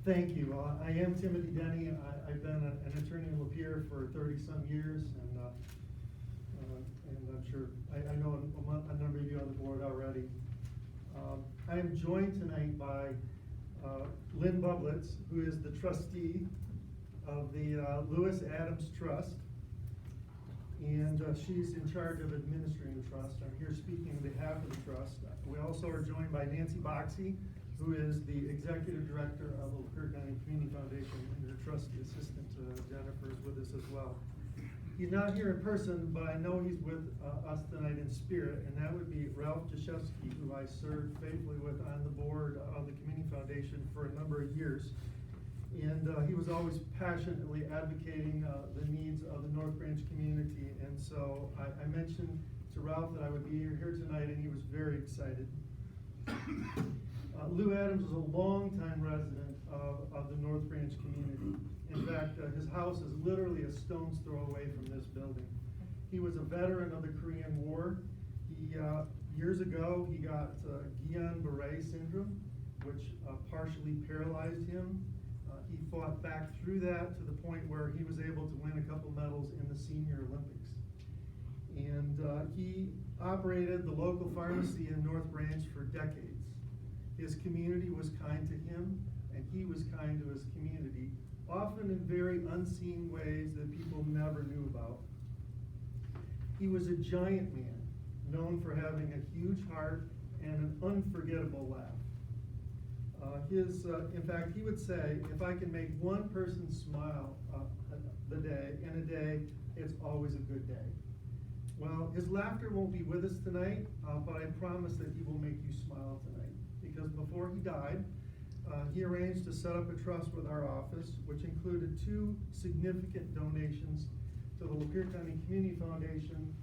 Thank you. I am Timothy Denny. I've been an attorney in Lapeer for 30-some years, and I'm sure I know a number of you on the board already. I am joined tonight by Lynn Bublitz, who is the trustee of the Lewis Adams Trust, and she's in charge of administering the trust. I'm here speaking on behalf of the trust. We also are joined by Nancy Boxey, who is the executive director of the Lapeer County Community Foundation, and her trustee assistant Jennifer is with us as well. He's not here in person, but I know he's with us tonight in spirit, and that would be Ralph Jashevsky, who I served faithfully with on the board of the Community Foundation for a number of years. And he was always passionately advocating the needs of the North Branch community. And so I mentioned to Ralph that I would be here tonight, and he was very excited. Lou Adams is a longtime resident of the North Branch community. In fact, his house is literally a stone's throw away from this building. He was a veteran of the Korean War. He, years ago, he got Guillain-Barré syndrome, which partially paralyzed him. He fought back through that to the point where he was able to win a couple medals in the Senior Olympics. And he operated the local pharmacy in North Branch for decades. His community was kind to him, and he was kind to his community, often in very unseen ways that people never knew about. He was a giant man, known for having a huge heart and an unforgettable laugh. In fact, he would say, if I can make one person smile in a day, it's always a good day. Well, his laughter won't be with us tonight, but I promise that he will make you smile tonight. Because before he died, he arranged to set up a trust with our office, which included 2 significant donations to the Lapeer County Community Foundation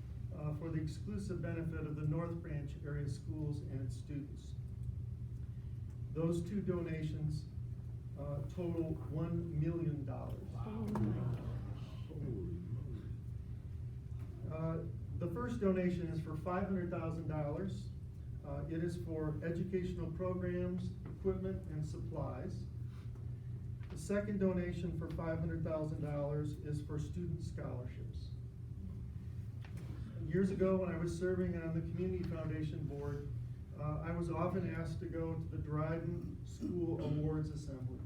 for the exclusive benefit of the North Branch area schools and its students. Those 2 donations total $1 million. The first donation is for $500,000. It is for educational programs, equipment, and supplies. The second donation for $500,000 is for student scholarships. Years ago, when I was serving on the Community Foundation board, I was often asked to go to the Dryden School Awards Assembly,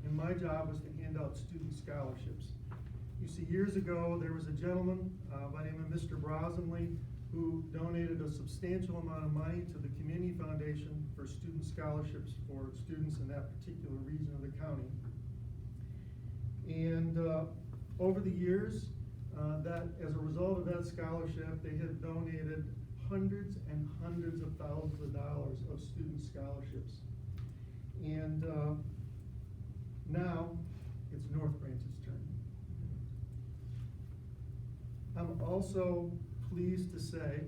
and my job was to hand out student scholarships. You see, years ago, there was a gentleman by the name of Mr. Brosmley who donated a substantial amount of money to the Community Foundation for student scholarships for students in that particular region of the county. And over the years, that as a result of that scholarship, they had donated hundreds and hundreds of thousands of dollars of student scholarships. And now it's North Branch's turn. I'm also pleased to say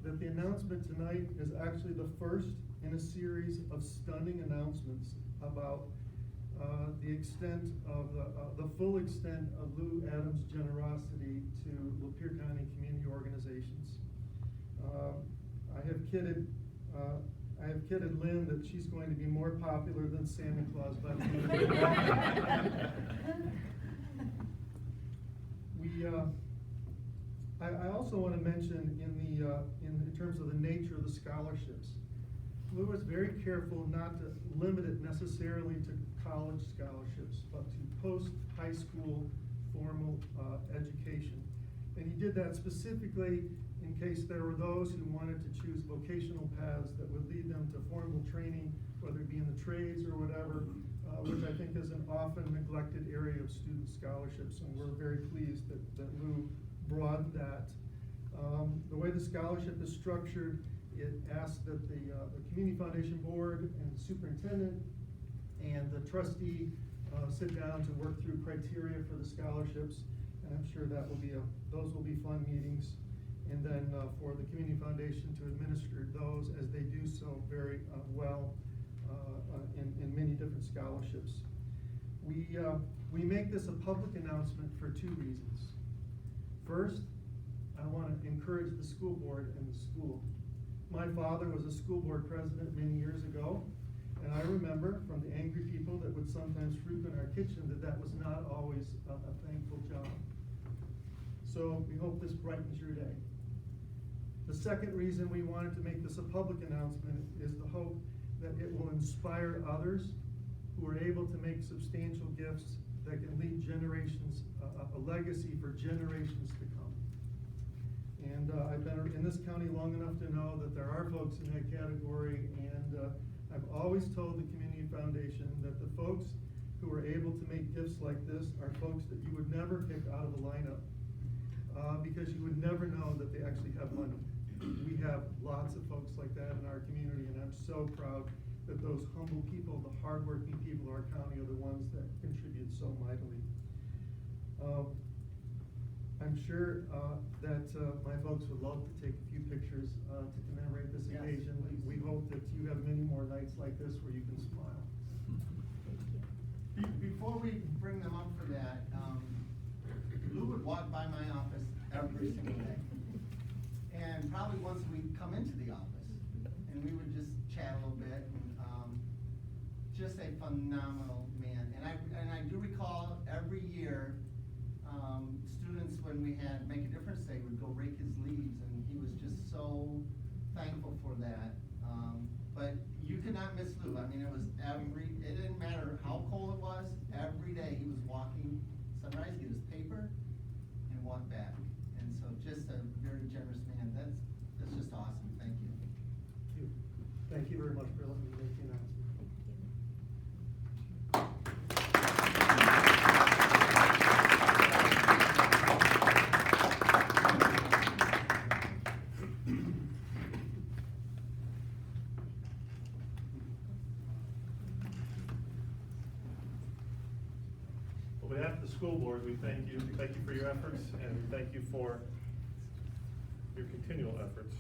that the announcement tonight is actually the first in a series of stunning announcements about the extent of the full extent of Lou Adams' generosity to Lapeer County community organizations. I have kidded Lynn that she's going to be more popular than Santa Claus by the end of the year. I also want to mention in terms of the nature of the scholarships, Lou was very careful not to limit it necessarily to college scholarships, but to post-high school formal education. And he did that specifically in case there were those who wanted to choose vocational paths that would lead them to formal training, whether it be in the trades or whatever, which I think is an often neglected area of student scholarships, and we're very pleased that Lou broadened that. The way the scholarship is structured, it asks that the Community Foundation Board and the superintendent and the trustee sit down to work through criteria for the scholarships, and I'm sure that will be those will be fun meetings. And then for the Community Foundation to administer those as they do so very well in many different scholarships. We make this a public announcement for 2 reasons. First, I want to encourage the school board and the school. My father was a school board president many years ago, and I remember from the angry people that would would sometimes frequent our kitchen, that was not always a thankful job. So we hope this brightens your day. The second reason we wanted to make this a public announcement is the hope that it will inspire others who are able to make substantial gifts that can lead generations, a legacy for generations to come. And I've been in this county long enough to know that there are folks in that category, and I've always told the Community Foundation that the folks who are able to make gifts like this are folks that you would never pick out of the lineup, because you would never know that they actually have money. We have lots of folks like that in our community, and I'm so proud that those humble people, the hardworking people of our county, are the ones that contribute so mightily. I'm sure that my folks would love to take a few pictures to commemorate this Yes, occasion. please. We hope that you have many more nights like this where you can smile. Before we bring them up for that, Lou would walk by my office every single day. And probably once a week come into the office, and we would just chat a little bit, and just a phenomenal man. And I do recall every year, students, when we had Make a Difference Day, would go rake his leaves, and he was just so thankful for that. But you could not miss Lou. I mean, it didn't matter how cold it was, every day he was walking sunrise, get his paper, and walk back. And so just a very generous man. That's just awesome. Thank you. Thank you. Thank you very much for letting me make the announcement. On behalf of the school board, we thank you for your efforts, and thank you for your continual efforts